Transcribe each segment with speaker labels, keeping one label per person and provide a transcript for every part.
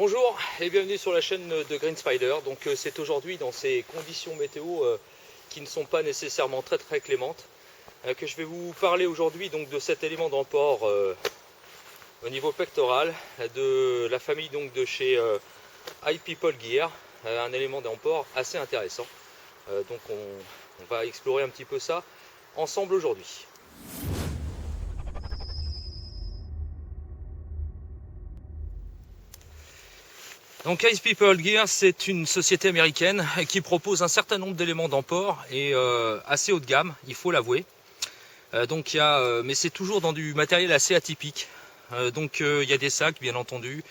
Speaker 1: Bonjour et bienvenue sur la chaîne de Green Spider. Donc c'est aujourd'hui dans ces conditions météo qui ne sont pas nécessairement très clémentes que je vais vous parler aujourd'hui donc de cet élément d'emport au niveau pectoral de la famille donc de chez iPeople Gear, un élément d'emport assez intéressant. Donc on va explorer un petit peu ça ensemble aujourd'hui. Donc iPeople Gear, c'est une société américaine qui propose un certain nombre d'éléments d'emport et assez haut de gamme, il faut l'avouer. Mais c'est toujours dans du matériel assez atypique. Il y a des sacs bien entendu,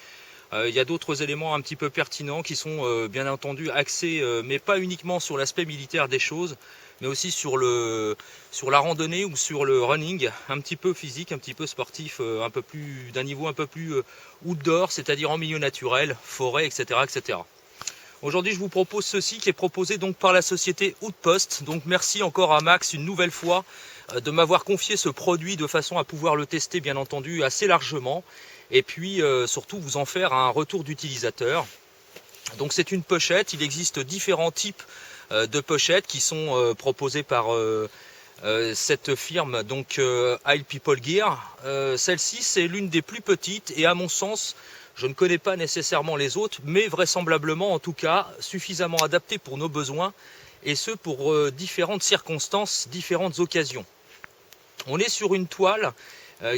Speaker 1: il y a d'autres éléments un petit peu pertinents qui sont bien entendu axés, mais pas uniquement sur l'aspect militaire des choses, mais aussi sur la randonnée ou sur le running, un petit peu physique, un petit peu sportif, d'un niveau un peu plus outdoor, c'est-à-dire en milieu naturel, forêt, etc. Aujourd'hui, je vous propose ceci qui est proposé donc par la société Outpost. Donc merci encore à Max une nouvelle fois de m'avoir confié ce produit de façon à pouvoir le tester bien entendu assez largement et puis surtout vous en faire un retour d'utilisateur. Donc c'est une pochette, il existe différents types de pochettes qui sont proposées par cette firme donc iPeople Gear. Celle-ci c'est l'une des plus petites et à mon sens je ne connais pas nécessairement les autres, mais vraisemblablement en tout cas suffisamment adaptée pour nos besoins et ce pour différentes circonstances, différentes occasions. On est sur une toile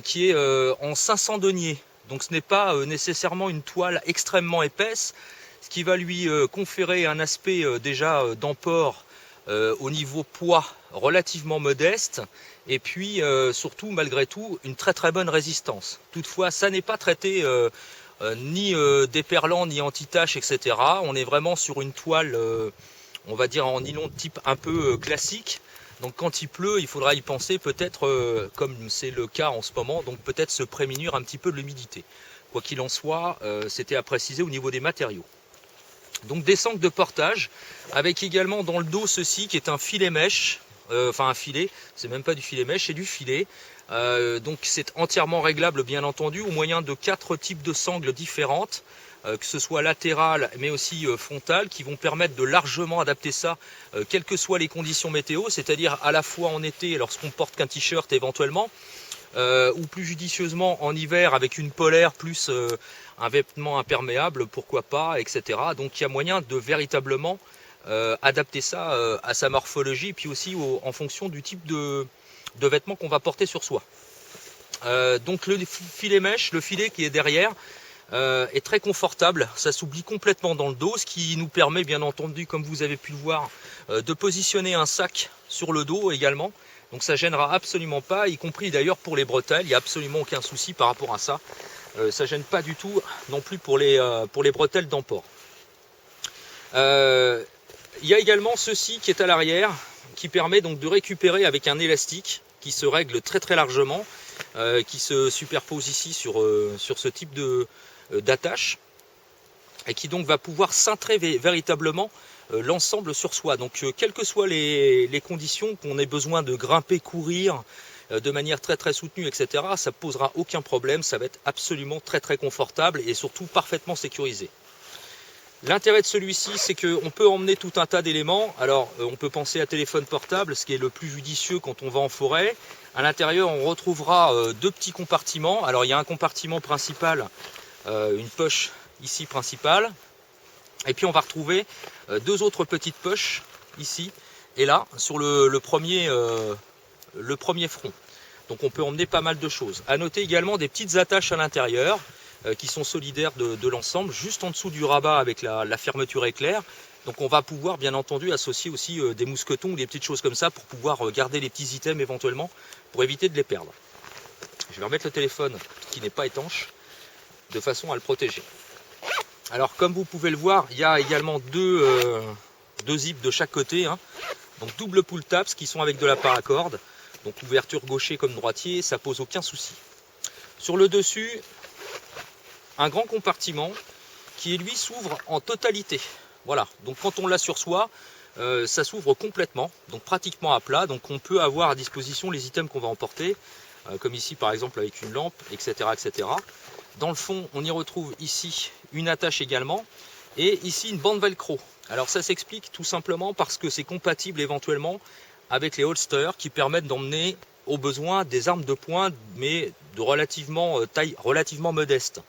Speaker 1: qui est en 500 deniers, donc ce n'est pas nécessairement une toile extrêmement épaisse, ce qui va lui conférer un aspect déjà d'emport au niveau poids relativement modeste et puis surtout malgré tout une très bonne résistance. Toutefois ça n'est pas traité ni déperlant ni anti-tache etc. On est vraiment sur une toile on va dire en nylon de type un peu classique. Donc quand il pleut, il faudra y penser peut-être, comme c'est le cas en ce moment, donc peut-être se prémunir un petit peu de l'humidité. Quoi qu'il en soit, c'était à préciser au niveau des matériaux. Donc des sangles de portage, avec également dans le dos ceci qui est un filet mèche, enfin un filet, c'est même pas du filet mèche, c'est du filet. Donc c'est entièrement réglable bien entendu au moyen de 4 types de sangles différentes. Que ce soit latérales mais aussi frontales qui vont permettre de largement adapter ça quelles que soient les conditions météo, c'est-à-dire à la fois en été lorsqu'on porte qu'un t-shirt éventuellement ou plus judicieusement en hiver avec une polaire plus un vêtement imperméable pourquoi pas etc. Donc il y a moyen de véritablement adapter ça à sa morphologie et puis aussi en fonction du type de vêtements qu'on va porter sur soi. Donc le filet mèche, le filet qui est derrière est très confortable, ça s'oublie complètement dans le dos, ce qui nous permet bien entendu, comme vous avez pu le voir, de positionner un sac sur le dos également. Donc ça gênera absolument pas, y compris d'ailleurs pour les bretelles, il n'y a absolument aucun souci par rapport à ça. Ça gêne pas du tout non plus pour les bretelles d'emport. Il y a également ceci qui est à l'arrière, qui permet donc de récupérer avec un élastique qui se règle très largement, qui se superpose ici sur ce type d'attache et qui donc va pouvoir cintrer véritablement l'ensemble sur soi. Donc quelles que soient les conditions, qu'on ait besoin de grimper, courir de manière très soutenue, etc., ça ne posera aucun problème, ça va être absolument très confortable et surtout parfaitement sécurisé. L'intérêt de celui-ci, c'est qu'on peut emmener tout un tas d'éléments. Alors, on peut penser à téléphone portable, ce qui est le plus judicieux quand on va en forêt. À l'intérieur, on retrouvera 2 petits compartiments. Alors, il y a un compartiment principal, une poche ici principale. Et puis, on va retrouver 2 autres petites poches ici et là, sur le premier front. Donc, on peut emmener pas mal de choses. À noter également des petites attaches à l'intérieur qui sont solidaires de l'ensemble, juste en dessous du rabat avec la fermeture éclair. Donc on va pouvoir bien entendu associer aussi des mousquetons ou des petites choses comme ça pour pouvoir garder les petits items éventuellement pour éviter de les perdre. Je vais remettre le téléphone qui n'est pas étanche de façon à le protéger. Alors comme vous pouvez le voir, il y a également deux zips de chaque côté, hein. Donc double pull tabs qui sont avec de la paracorde. Donc ouverture gaucher comme droitier, ça pose aucun souci. Sur le dessus, un grand compartiment qui lui s'ouvre en totalité. Voilà, donc quand on l'a sur soi, ça s'ouvre complètement, donc pratiquement à plat. Donc on peut avoir à disposition les items qu'on va emporter comme ici par exemple avec une lampe, etc., etc. Dans le fond, on y retrouve ici une attache également, et ici une bande velcro. Alors ça s'explique tout simplement parce que c'est compatible éventuellement avec les holsters qui permettent d'emmener au besoin des armes de poing, mais de taille relativement modeste.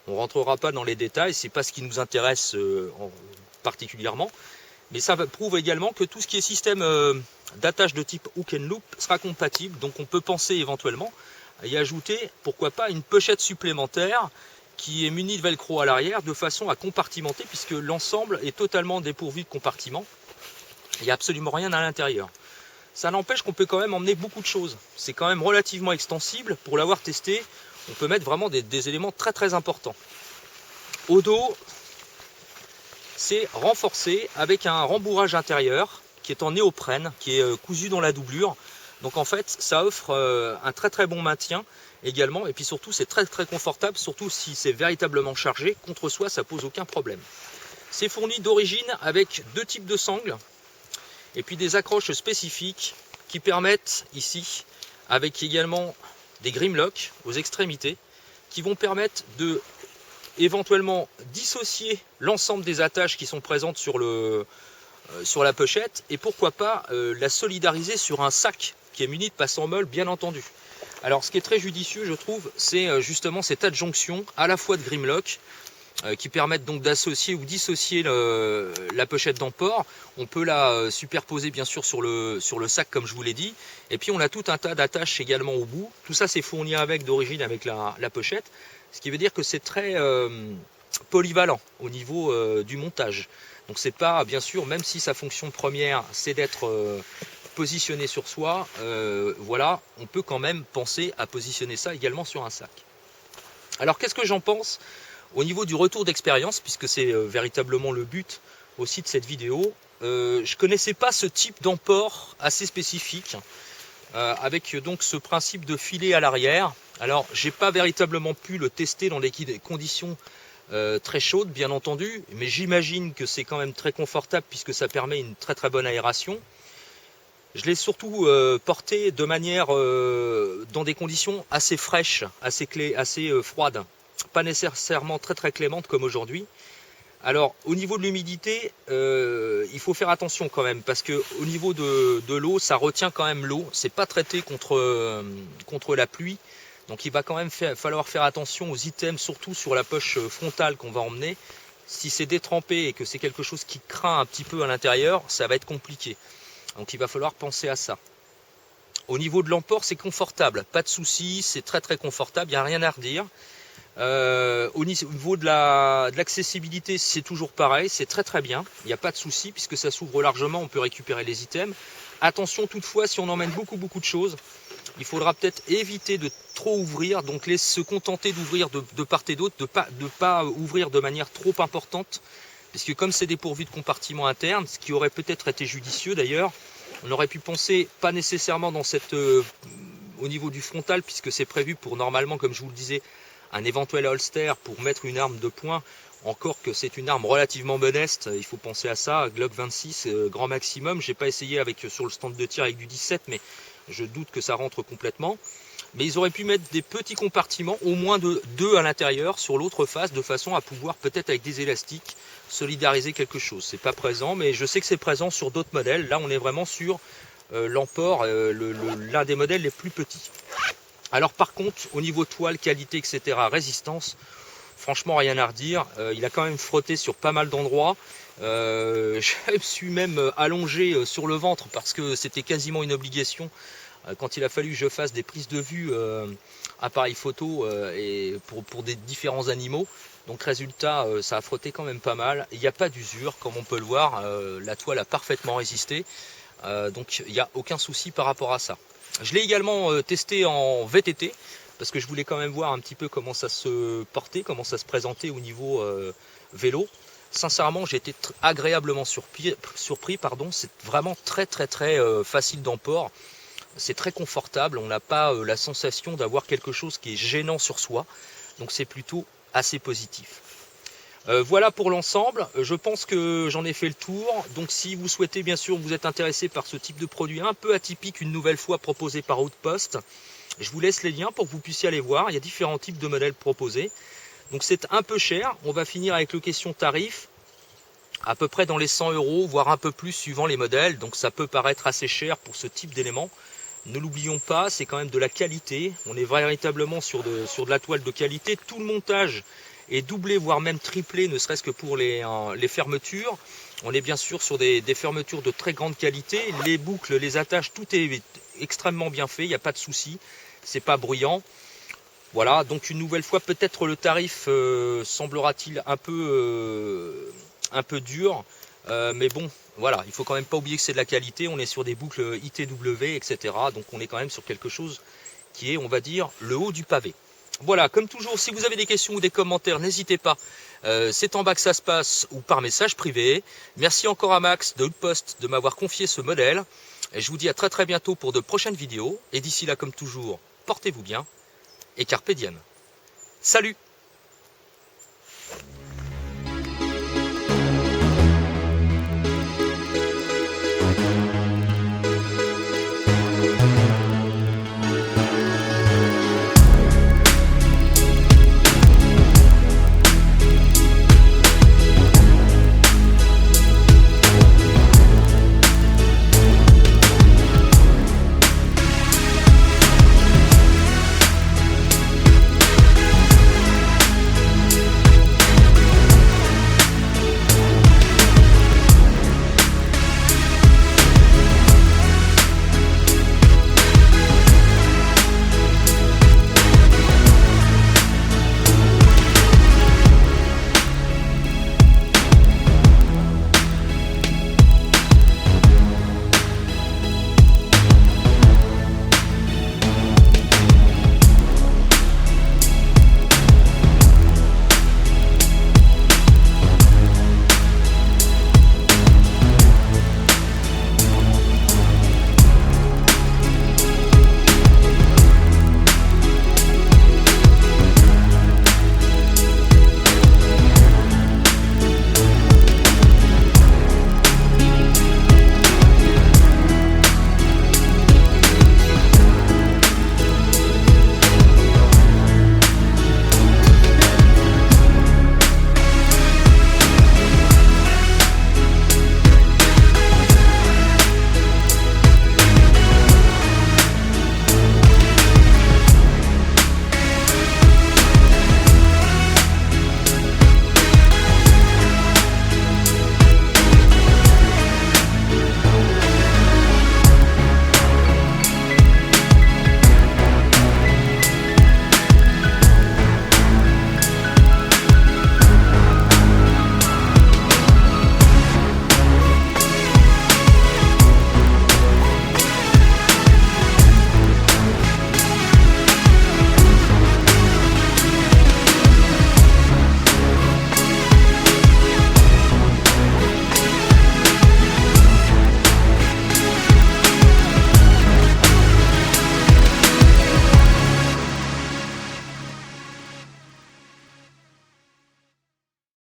Speaker 1: On ne rentrera pas dans les détails, c'est pas ce qui nous intéresse particulièrement, mais ça prouve également que tout ce qui est système d'attache de type hook and loop sera compatible, donc on peut penser éventuellement à y ajouter, pourquoi pas, une pochette supplémentaire qui est munie de velcro à l'arrière de façon à compartimenter, puisque l'ensemble est totalement dépourvu de compartiments. Il n'y a absolument rien à l'intérieur. Ça n'empêche qu'on peut quand même emmener beaucoup de choses. C'est quand même relativement extensible. Pour l'avoir testé, on peut mettre vraiment des éléments très très importants. Au dos, c'est renforcé avec un rembourrage intérieur qui est en néoprène, qui est cousu dans la doublure. Donc en fait, ça offre un très très bon maintien également, et puis surtout c'est très très confortable, surtout si c'est véritablement chargé. Contre soi, ça pose aucun problème. C'est fourni d'origine avec deux types de sangles, et puis des accroches spécifiques qui permettent ici, avec également des grimlocks aux extrémités, qui vont permettre de éventuellement dissocier l'ensemble des attaches qui sont présentes sur la pochette, et pourquoi pas la solidariser sur un sac qui est muni de passant molle, bien entendu. Alors ce qui est très judicieux, je trouve, c'est justement cette adjonction à la fois de grimlock qui permettent donc d'associer ou dissocier la pochette d'emport. On peut la superposer bien sûr sur le sac comme je vous l'ai dit, et puis on a tout un tas d'attaches également au bout. Tout ça c'est fourni d'origine avec la pochette, ce qui veut dire que c'est très polyvalent au niveau du montage. Donc c'est pas, bien sûr, même si sa fonction première c'est d'être positionné sur soi, voilà, on peut quand même penser à positionner ça également sur un sac. Alors qu'est-ce que j'en pense au niveau du retour d'expérience, puisque c'est véritablement le but aussi de cette vidéo? Je connaissais pas ce type d'emport assez spécifique, avec donc ce principe de filet à l'arrière. Alors j'ai pas véritablement pu le tester dans des conditions très chaudes, bien entendu, mais j'imagine que c'est quand même très confortable puisque ça permet une très très bonne aération. Je l'ai surtout porté de manière dans des conditions assez fraîches, assez froides, pas nécessairement très très clémentes comme aujourd'hui. Alors au niveau de l'humidité, il faut faire attention quand même, parce que au niveau de l'eau, ça retient quand même l'eau. C'est pas traité contre la pluie, donc il va quand même falloir faire attention aux items, surtout sur la poche frontale qu'on va emmener. Si c'est détrempé et que c'est quelque chose qui craint un petit peu à l'intérieur, ça va être compliqué. Donc il va falloir penser à ça. Au niveau de l'emport, c'est confortable, pas de souci, c'est très très confortable, il n'y a rien à redire. Au niveau de l'accessibilité, c'est toujours pareil, c'est très très bien, il n'y a pas de souci puisque ça s'ouvre largement, on peut récupérer les items. Attention toutefois, si on emmène beaucoup de choses, il faudra peut-être éviter de trop ouvrir, donc se contenter d'ouvrir de part et d'autre, de pas ouvrir de manière trop importante, puisque comme c'est dépourvu de compartiments internes, ce qui aurait peut-être été judicieux d'ailleurs, on aurait pu penser, pas nécessairement dans au niveau du frontal, puisque c'est prévu pour normalement, comme je vous le disais, un éventuel holster pour mettre une arme de poing, encore que c'est une arme relativement modeste, il faut penser à ça, Glock 26 grand maximum. J'ai pas essayé sur le stand de tir avec du 17, mais je doute que ça rentre complètement. Mais ils auraient pu mettre des petits compartiments, au moins deux à l'intérieur, sur l'autre face, de façon à pouvoir peut-être avec des élastiques solidariser quelque chose. C'est pas présent, mais je sais que c'est présent sur d'autres modèles. Là on est vraiment sur l'emport, l'un des modèles les plus petits. Alors par contre, au niveau toile, qualité, etc., résistance, franchement rien à redire. Il a quand même frotté sur pas mal d'endroits. Je me suis même allongé sur le ventre parce que c'était quasiment une obligation quand il a fallu que je fasse des prises de vue appareil photo et pour des différents animaux. Donc résultat, ça a frotté quand même pas mal. Il n'y a pas d'usure, comme on peut le voir. La toile a parfaitement résisté. Donc il n'y a aucun souci par rapport à ça. Je l'ai également testé en VTT, parce que je voulais quand même voir un petit peu comment ça se portait, comment ça se présentait au niveau vélo. Sincèrement, j'ai été agréablement surpris. C'est vraiment très facile d'emport. C'est très confortable, on n'a pas la sensation d'avoir quelque chose qui est gênant sur soi. Donc c'est plutôt assez positif. Voilà pour l'ensemble, je pense que j'en ai fait le tour. Donc si vous souhaitez, bien sûr, vous êtes intéressé par ce type de produit un peu atypique, une nouvelle fois proposé par Outpost, Je vous laisse les liens pour que vous puissiez aller voir. Il y a différents types de modèles proposés. Donc c'est un peu cher. On va finir avec le question tarif, à peu près dans les 100 €, voire un peu plus suivant les modèles. Donc ça peut paraître assez cher pour ce type d'élément. Ne l'oublions pas, c'est quand même de la qualité. On est véritablement sur de la toile de qualité. Tout le montage est doublé, voire même triplé, ne serait-ce que pour les fermetures. On est bien sûr sur des fermetures de très grande qualité. Les boucles, les attaches, tout est extrêmement bien fait. Il n'y a pas de souci. C'est pas bruyant. Voilà, donc une nouvelle fois, peut-être le tarif semblera-t-il un peu dur. Mais bon, voilà, il faut quand même pas oublier que c'est de la qualité. On est sur des boucles ITW, etc. Donc on est quand même sur quelque chose qui est, on va dire, le haut du pavé. Voilà, comme toujours, si vous avez des questions ou des commentaires, n'hésitez pas. C'est en bas que ça se passe ou par message privé. Merci encore à Max de Outpost de m'avoir confié ce modèle. Et je vous dis à très bientôt pour de prochaines vidéos. Et d'ici là, comme toujours, portez-vous bien et carpe diem. Salut!